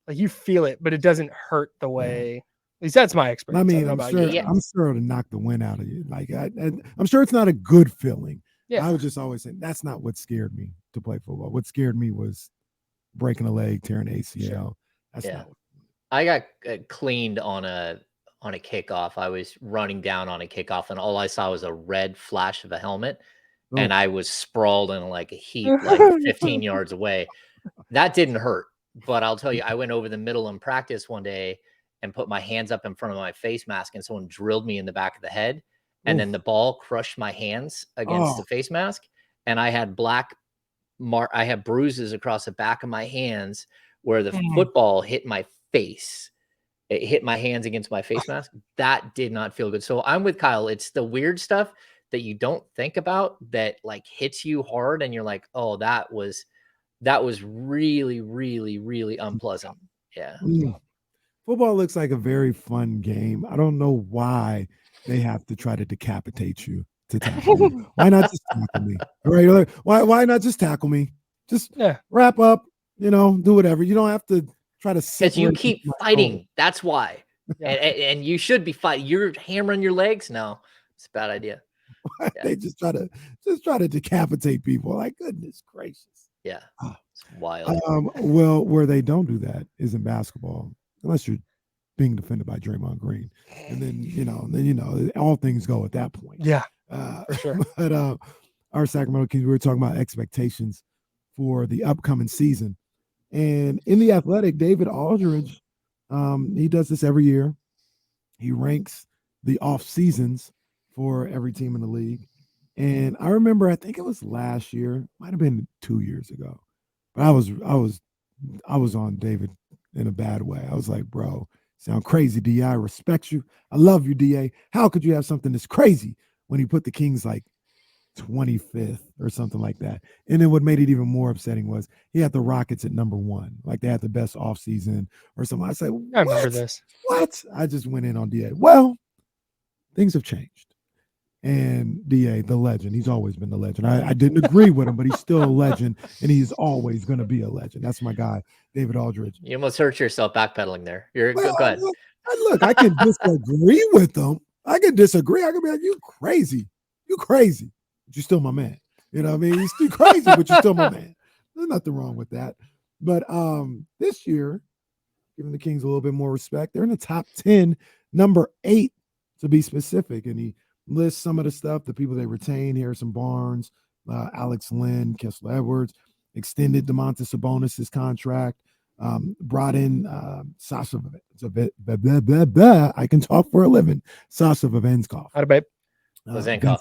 like you feel it, but it doesn't hurt the way. At least that's my experience. I mean, I'm sure it'll knock the wind out of you. Like I'm sure it's not a good feeling. Yeah. I was just always saying that's not what scared me to play football. What scared me was breaking a leg, tearing ACL. Sure. That's not. I got cleaned on a kickoff. I was running down on a kickoff, and all I saw was a red flash of a helmet, and I was sprawled in like a heap, like 15 yards away. That didn't hurt, but I'll tell you, I went over the middle in practice one day and put my hands up in front of my face mask, and someone drilled me in the back of the head, and then the ball crushed my hands against the face mask, and I had I have bruises across the back of my hands where the football hit my face. It hit my hands against my face mask. That did not feel good. So I'm with Kyle. It's the weird stuff that you don't think about that like hits you hard, and you're like, oh, that was really, really, really unpleasant. Yeah. Football looks like a very fun game. I don't know why they have to try to decapitate you to tackle me. Why not just tackle me? Right? Why not just tackle me? Just wrap up, do whatever. You don't have to try to separate. Because you keep fighting. That's why. And you should be fighting. You're hammering your legs. No, it's a bad idea. They just try to decapitate people. Like, goodness gracious. Yeah. It's wild. Well, where they don't do that is in basketball, unless you're being defended by Draymond Green. And then, all things go at that point. Yeah. For sure. But our Sacramento Kings, we were talking about expectations for the upcoming season. And in the Athletic, David Aldridge, he does this every year. He ranks the off seasons for every team in the league. And I remember, I think it was last year, might have been 2 years ago, but I was on David in a bad way. I was like, bro, sound crazy, DA. I respect you. I love you, DA. How could you have something this crazy when he put the Kings like 25th or something like that? And then what made it even more upsetting was he had the Rockets at number 1, like they had the best offseason or something. I said, I remember this. What? I just went in on DA. Well, things have changed. And DA, the legend, he's always been the legend. I didn't agree with him, but he's still a legend, and he's always going to be a legend. That's my guy, David Aldridge. You almost hurt yourself backpedaling there. Go ahead. Look, I can disagree with him. I can disagree. I can be like, you crazy. But you're still my man. You know what I mean? He's still crazy, but you're still my man. There's nothing wrong with that. But this year, giving the Kings a little bit more respect, they're in the top 10, number 8 to be specific. And he list some of the stuff, the people they retain: Harrison Barnes, Alex Lynn, Kessler Edwards, extended Domantas Sabonis' contract, brought in Sasha. I can talk for a living. Sasha Vezenkov. How about Vezenkov.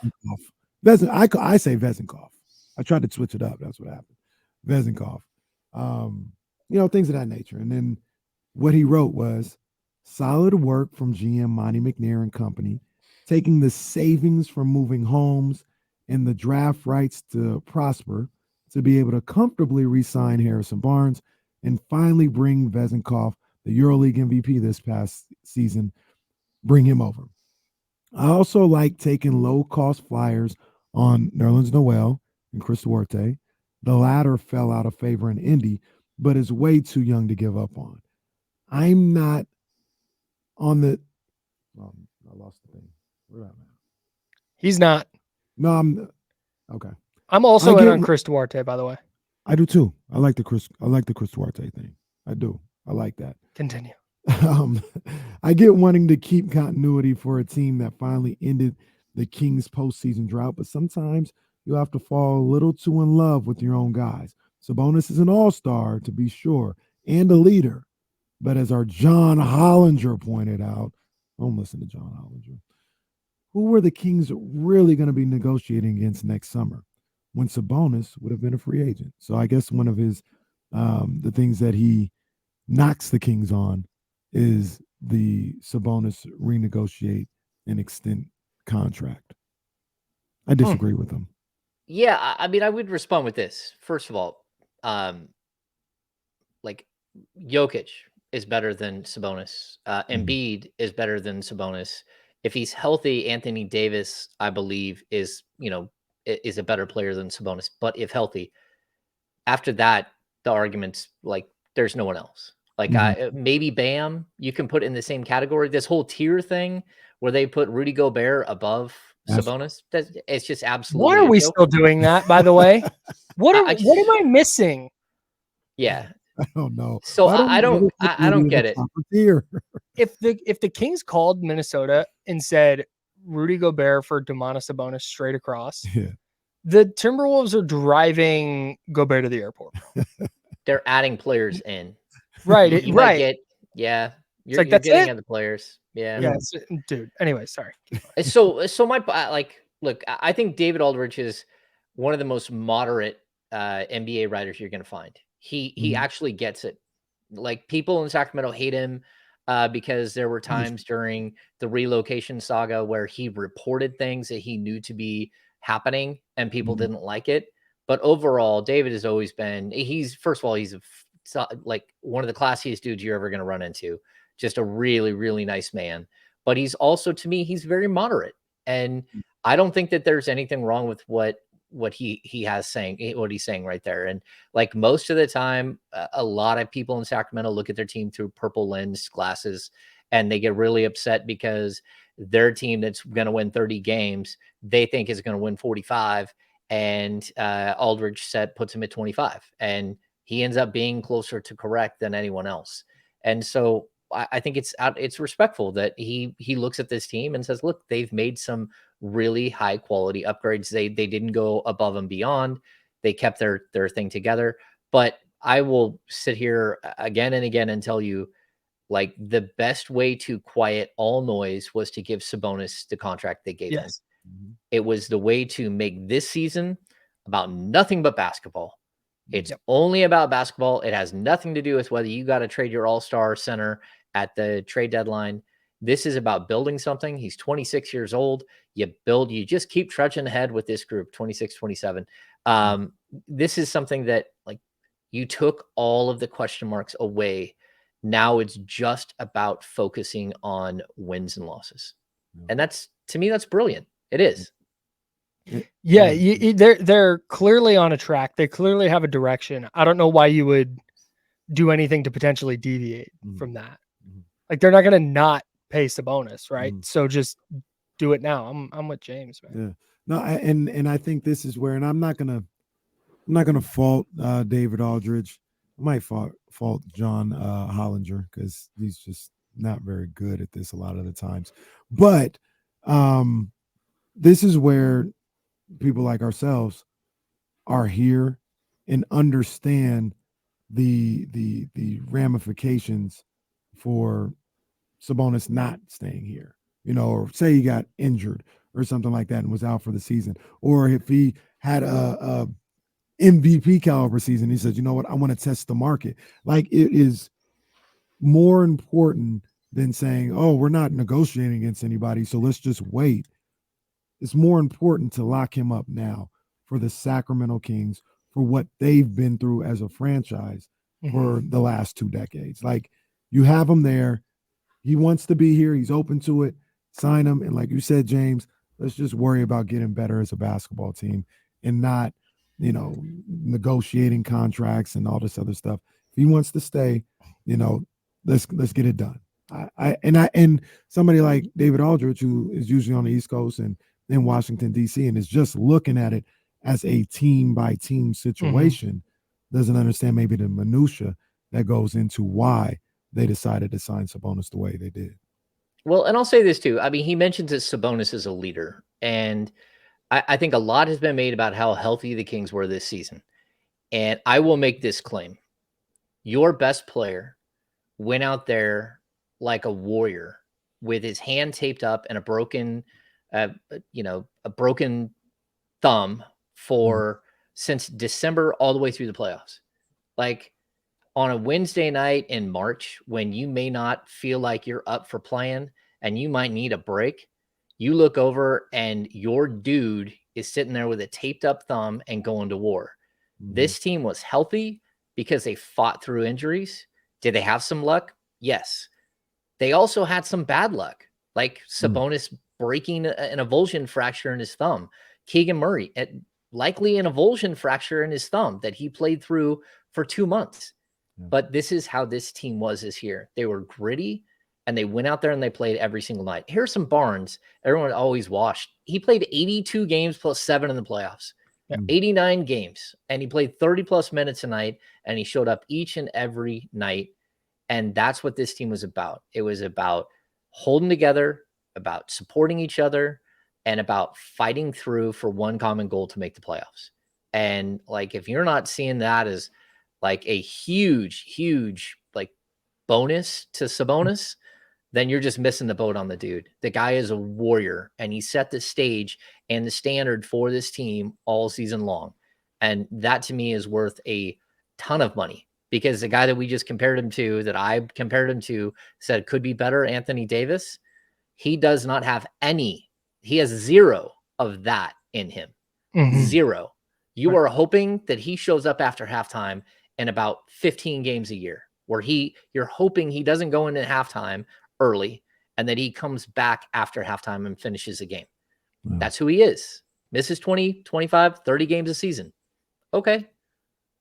I say Vezenkov. I tried to switch it up. That's what happened. Vezenkov. Things of that nature. And then what he wrote was solid work from GM Monty McNair and company, taking the savings from moving homes and the draft rights to prosper to be able to comfortably re-sign Harrison Barnes and finally bring Vezenkov, the EuroLeague MVP this past season, bring him over. I also like taking low-cost flyers on Nerlens Noel and Chris Duarte. The latter fell out of favor in Indy, but is way too young to give up on. I'm not on the. I lost the thing. Where am I? He's not. No, I'm okay. I'm also in on Chris Duarte, by the way. I do too. I like the Chris Duarte thing. I do. I like that. Continue. I get wanting to keep continuity for a team that finally ended the Kings postseason drought, but sometimes you have to fall a little too in love with your own guys. Sabonis is an all-star, to be sure, and a leader. But as our John Hollinger pointed out, don't listen to John Hollinger, who were the Kings really going to be negotiating against next summer when Sabonis would have been a free agent? So I guess one of his the things that he knocks the Kings on is the Sabonis renegotiate and extend contract. I disagree with him. Yeah, I mean, I would respond with this. First of all, like Jokic is better than Sabonis. Embiid is better than Sabonis. If he's healthy, Anthony Davis, I believe, is a better player than Sabonis. But if healthy, after that, the argument's like there's no one else. Like maybe Bam, you can put in the same category. This whole tier thing where they put Rudy Gobert above Sabonis, it's just absolutely. Why are we still doing that, by the way? What am I missing? Yeah, I don't know. So I don't get it. If the Kings called Minnesota and said Rudy Gobert for Domantas Sabonis straight across, the Timberwolves are driving Gobert to the airport. They're adding players in. Right. You right. Get, yeah. You're, like, you're that's getting it? at the players. Yeah. Yeah. Dude. Anyway, sorry. So look, I think David Aldridge is one of the most moderate NBA writers you're going to find. He actually gets it. Like, people in Sacramento hate him because there were times during the relocation saga where he reported things that he knew to be happening and people didn't like it. But overall, David has always been, first of all, he's like one of the classiest dudes you're ever going to run into. Just a really, really nice man. But he's also, to me, he's very moderate. And I don't think that there's anything wrong with what he has saying, what he's saying right there. And like most of the time, a lot of people in Sacramento look at their team through purple lens glasses, and they get really upset because their team that's going to win 30 games, they think is going to win 45. And Aldridge puts him at 25, and he ends up being closer to correct than anyone else. And so I think it's respectful that he looks at this team and says, look, they've made some really high quality upgrades. They didn't go above and beyond. They kept their thing together. But I will sit here again and again and tell you, like, the best way to quiet all noise was to give Sabonis the contract they gave him. It was the way to make this season about nothing but basketball. It's only about basketball. It has nothing to do with whether you got to trade your all-star center at the trade deadline. This is about building something. He's 26 years old. You just keep trudging ahead with this group, 26, 27. This is something that, like, you took all of the question marks away. Now it's just about focusing on wins and losses. And that's, to me, that's brilliant. It is. Yeah, they're clearly on a track. They clearly have a direction. I don't know why you would do anything to potentially deviate from that. Like, they're not going to not pay Sabonis, right? So just do it now. I'm with James, man. Yeah. No, and I think this is where, and I'm not gonna fault David Aldridge. I might fault John Hollinger because he's just not very good at this a lot of the times. But this is where people like ourselves are here and understand the ramifications for Sabonis not staying here, or say he got injured or something like that and was out for the season, or if he had a MVP caliber season, he says, you know what, I want to test the market. Like, it is more important than saying, oh, we're not negotiating against anybody, so let's just wait. It's more important to lock him up now for the Sacramento Kings, for what they've been through as a franchise for the last 2 decades. Like, you have him there. He wants to be here. He's open to it. Sign him. And like you said, James, let's just worry about getting better as a basketball team and not, negotiating contracts and all this other stuff. If he wants to stay, let's get it done. And somebody like David Aldridge, who is usually on the East Coast and in Washington, D.C., and is just looking at it as a team by team situation, doesn't understand maybe the minutia that goes into why they decided to sign Sabonis the way they did. Well, and I'll say this too. I mean, he mentions that Sabonis is a leader, and I think a lot has been made about how healthy the Kings were this season. And I will make this claim. Your best player went out there like a warrior with his hand taped up and a broken thumb for since December all the way through the playoffs. Like, on a Wednesday night in March, when you may not feel like you're up for playing and you might need a break, you look over and your dude is sitting there with a taped up thumb and going to war. This team was healthy because they fought through injuries. Did they have some luck? Yes. They also had some bad luck, like Sabonis breaking an avulsion fracture in his thumb. Keegan Murray, likely an avulsion fracture in his thumb that he played through for 2 months. But this is how this team was this year. They were gritty, and they went out there and they played every single night. Harrison Barnes, everyone always washed. He played 82 games plus 7 in the playoffs, 89 games, and he played 30-plus minutes a night, and he showed up each and every night, and that's what this team was about. It was about holding together, about supporting each other, and about fighting through for one common goal to make the playoffs. And, like, if you're not seeing that as like a huge like bonus to Sabonis, then you're just missing the boat on the dude. The guy is a warrior, and he set the stage and the standard for this team all season long. And that to me is worth a ton of money, because the guy that we just compared him to, that I compared him to, said could be better, Anthony Davis. He does not have any. He has 0 of that in him. 0. You are hoping that he shows up after halftime in about 15 games a year, where you're hoping he doesn't go into halftime early and that he comes back after halftime and finishes the game. That's who he is. Misses 20, 25, 30 games a season. Okay.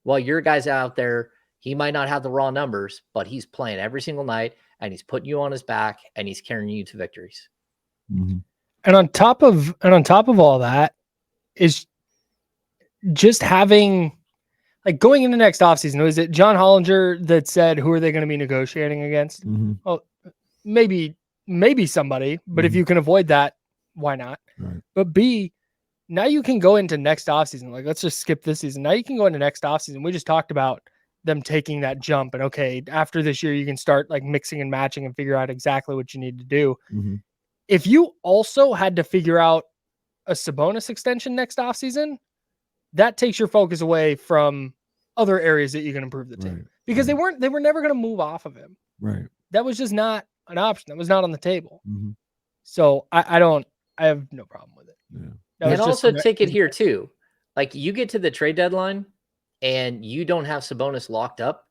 Well, your guy's out there, he might not have the raw numbers, but he's playing every single night, and he's putting you on his back, and he's carrying you to victories. And on top of all that is just having, like, going into next offseason. Was it John Hollinger that said, who are they going to be negotiating against? Well, maybe somebody, but if you can avoid that, why not? But B, now you can go into next offseason. Like, let's just skip this season. Now you can go into next offseason. We just talked about them taking that jump, and okay, after this year, you can start like mixing and matching and figure out exactly what you need to do. If you also had to figure out a Sabonis extension next offseason, that takes your focus away from other areas that you can improve the team, because they were never going to move off of him. That was just not an option. That was not on the table. So I have no problem with it. And also take it here too. Like, you get to the trade deadline and you don't have Sabonis locked up,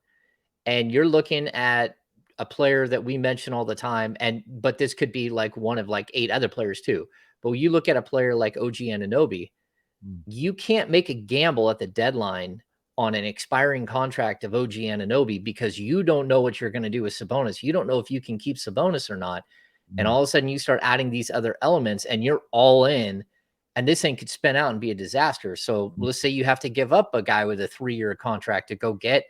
and you're looking at a player that we mention all the time. But this could be like one of like 8 other players too. But when you look at a player like OG Anunoby, you can't make a gamble at the deadline on an expiring contract of OG Anunoby, because you don't know what you're going to do with Sabonis. You don't know if you can keep Sabonis or not. And all of a sudden you start adding these other elements and you're all in, and this thing could spin out and be a disaster. So let's say you have to give up a guy with a 3-year contract to go get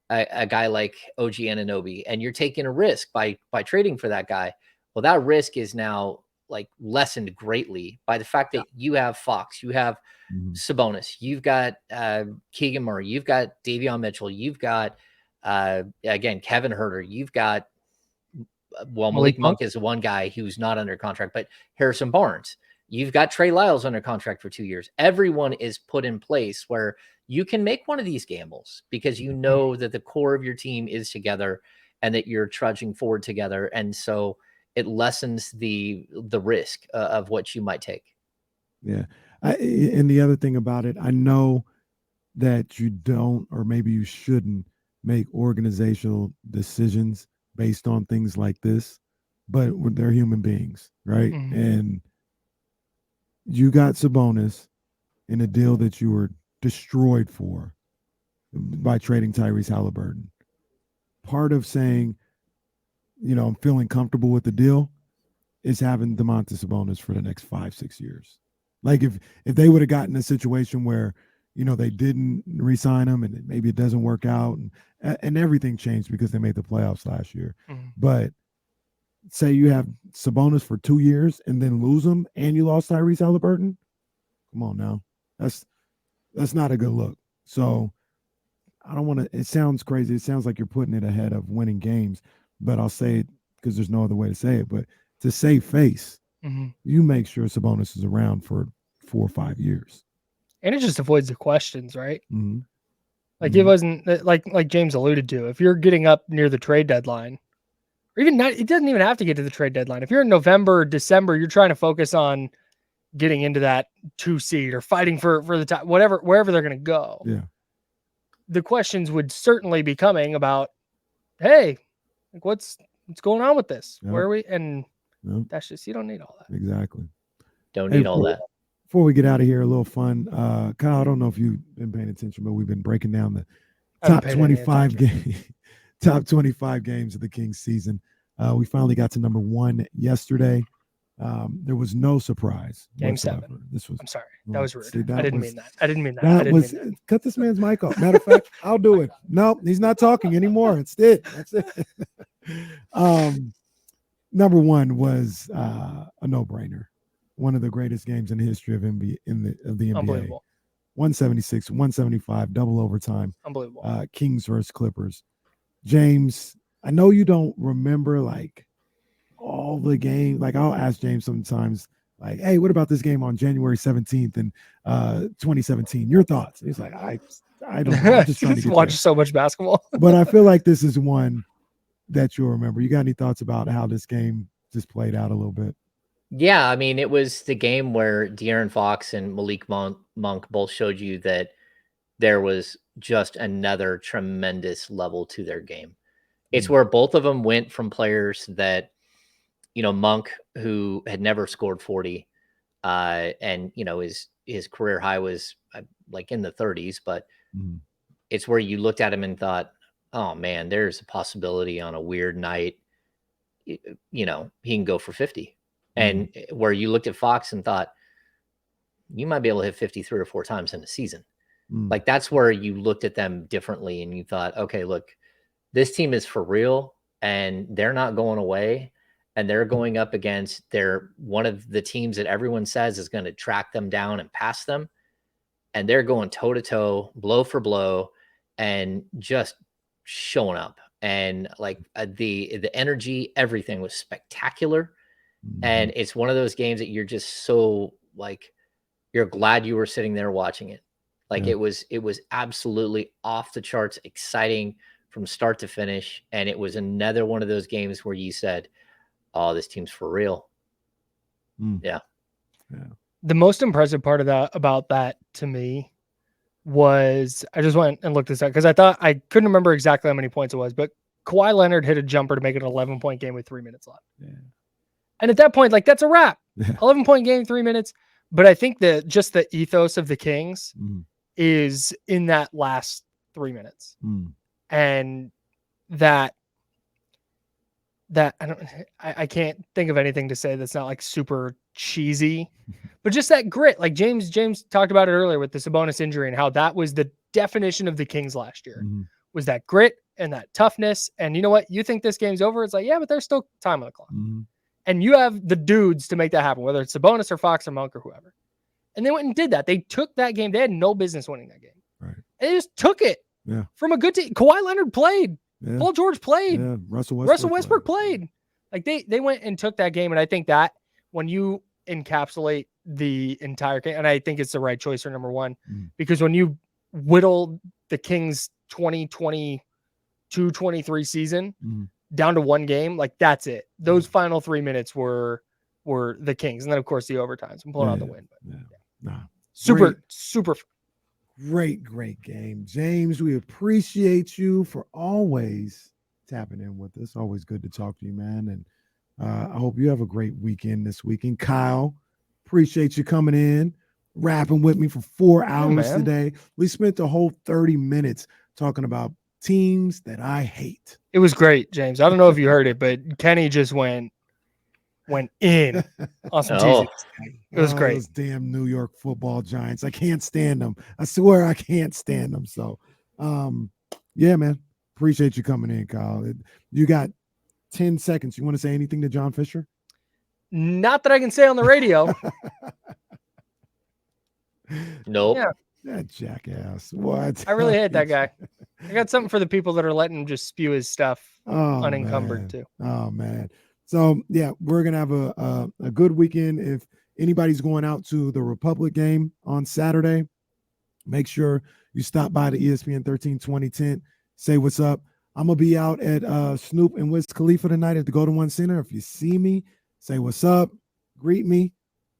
a guy like OG Anunoby, and you're taking a risk by trading for that guy. Well, that risk is now like lessened greatly by the fact that you have Fox, you have Sabonis, you've got Keegan Murray, you've got Davion Mitchell, you've got again Kevin Huerter, you've got Malik Monk is the one guy who's not under contract, but Harrison Barnes, you've got Trey Lyles under contract for 2 years. Everyone is put in place where you can make one of these gambles because you know that the core of your team is together and that you're trudging forward together, and so it lessens the risk of what you might take. Yeah. And the other thing about it, I know that you don't, or maybe you shouldn't make organizational decisions based on things like this, but they're human beings, right? And you got Sabonis in a deal that you were destroyed for by trading Tyrese Halliburton. Part of saying, I'm feeling comfortable with the deal is having Domantas Sabonis for the next 5-6 years. Like if they would have gotten a situation where, they didn't re-sign him and maybe it doesn't work out and everything changed because they made the playoffs last year. But say you have Sabonis for 2 years and then lose him and you lost Tyrese Halliburton. Come on now. That's not a good look. So I don't want to, it sounds crazy. It sounds like you're putting it ahead of winning games, but I'll say it because there's no other way to say it. But to save face, you make sure Sabonis is around for 4 or 5 years. And it just avoids the questions, right? Like it wasn't like James alluded to. If you're getting up near the trade deadline, or even not, it doesn't even have to get to the trade deadline. If you're in November or December, you're trying to focus on getting into that 2 seed or fighting for the top, wherever they're going to go. Yeah. The questions would certainly be coming about, hey, like what's going on with this? Yep. Where are we? And that's just, you don't need all that. Exactly. Don't need all that. Before we get out of here, a little fun. Kyle, I don't know if you've been paying attention, but we've been breaking down the top 25 top 25 games of the Kings season. We finally got to number 1 yesterday. There was no surprise. Game whatsoever. 7. I'm sorry. That was rude. See, I didn't mean that. Cut this man's mic off. Matter of fact, I'll do it. No, he's not talking anymore. That's it. Number 1 was a no-brainer. One of the greatest games in the history of the NBA. Unbelievable. 176, 175, double overtime. Unbelievable. Kings versus Clippers. James, I know you don't remember like all the game. Like I'll ask James sometimes, like, hey, what about this game on January 17th in 2017? Your thoughts? He's like, I don't know. I'm just trying to watch so much basketball. But I feel like this is one that you'll remember. You got any thoughts about how this game just played out a little bit? Yeah, I mean, it was the game where De'Aaron Fox and Malik Monk both showed you that there was just another tremendous level to their game. It's where both of them went from players that, Monk, who had never scored 40, and, his career high was like in the 30s, but it's where you looked at him and thought, oh, man, there's a possibility on a weird night, he can go for 50. And where you looked at Fox and thought, you might be able to hit 50 3 or 4 times in a season. Like that's where you looked at them differently and you thought, okay, look, this team is for real and they're not going away. And they're going up against one of the teams that everyone says is going to track them down and pass them. And they're going toe to toe, blow for blow, and just showing up. And like the energy, everything was spectacular. And it's one of those games that you're just so like, you're glad you were sitting there watching it. Like it was absolutely off the charts, exciting from start to finish. And it was another one of those games where you said, oh, this team's for real. Yeah. The most impressive part about that to me was, I just went and looked this up because I couldn't remember exactly how many points it was, but Kawhi Leonard hit a jumper to make it an 11-point game with 3 minutes left. Yeah. And at that point, like that's a wrap. 11-point game, 3 minutes. But I think that just the ethos of the Kings is in that last 3 minutes. And that I can't think of anything to say that's not like super cheesy, but just that grit. Like James talked about it earlier with the Sabonis injury and how that was the definition of the Kings last year was that grit and that toughness. And you know what? You think this game's over? It's like, yeah, but there's still time on the clock. And you have the dudes to make that happen, whether it's Sabonis or Fox or Monk or whoever. And they went and did that. They took that game. They had no business winning that game. Right. And they just took it from a good team. Kawhi Leonard played. Yeah. Paul George played. Yeah. Russell Westbrook played. Like they went and took that game. And I think that when you encapsulate the entire game, and I think it's the right choice for number one, because when you whittle the Kings 2022-23 season down to one game, like that's it. Those final 3 minutes were the Kings. And then of course the overtimes and pulling out the win. But, super great game. James, we appreciate you for always tapping in with us. Always good to talk to you, man. And I hope you have a great weekend this weekend. Kyle, appreciate you coming in, rapping with me for 4 hours today. We spent the whole 30 minutes talking about teams that I hate. It was great, James. I don't know if you heard it, but Kenny just went in on some Jesus. It was great. Those damn New York Football Giants. I can't stand them. I swear I can't stand them. So, yeah, man. Appreciate you coming in, Kyle. You got 10 seconds. You want to say anything to John Fisher? Not that I can say on the radio. Nope. Yeah. That jackass. What? I really hate that guy. I got something for the people that are letting him just spew his stuff unencumbered too. Oh man. So yeah, we're gonna have a good weekend. If anybody's going out to the Republic game on Saturday, make sure you stop by the ESPN 1320 tent. Say what's up. I'm gonna be out at Snoop and Wiz Khalifa tonight at the Go to One Center. If you see me, say what's up, greet me,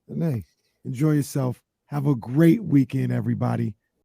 and hey, enjoy yourself. Have a great weekend, everybody.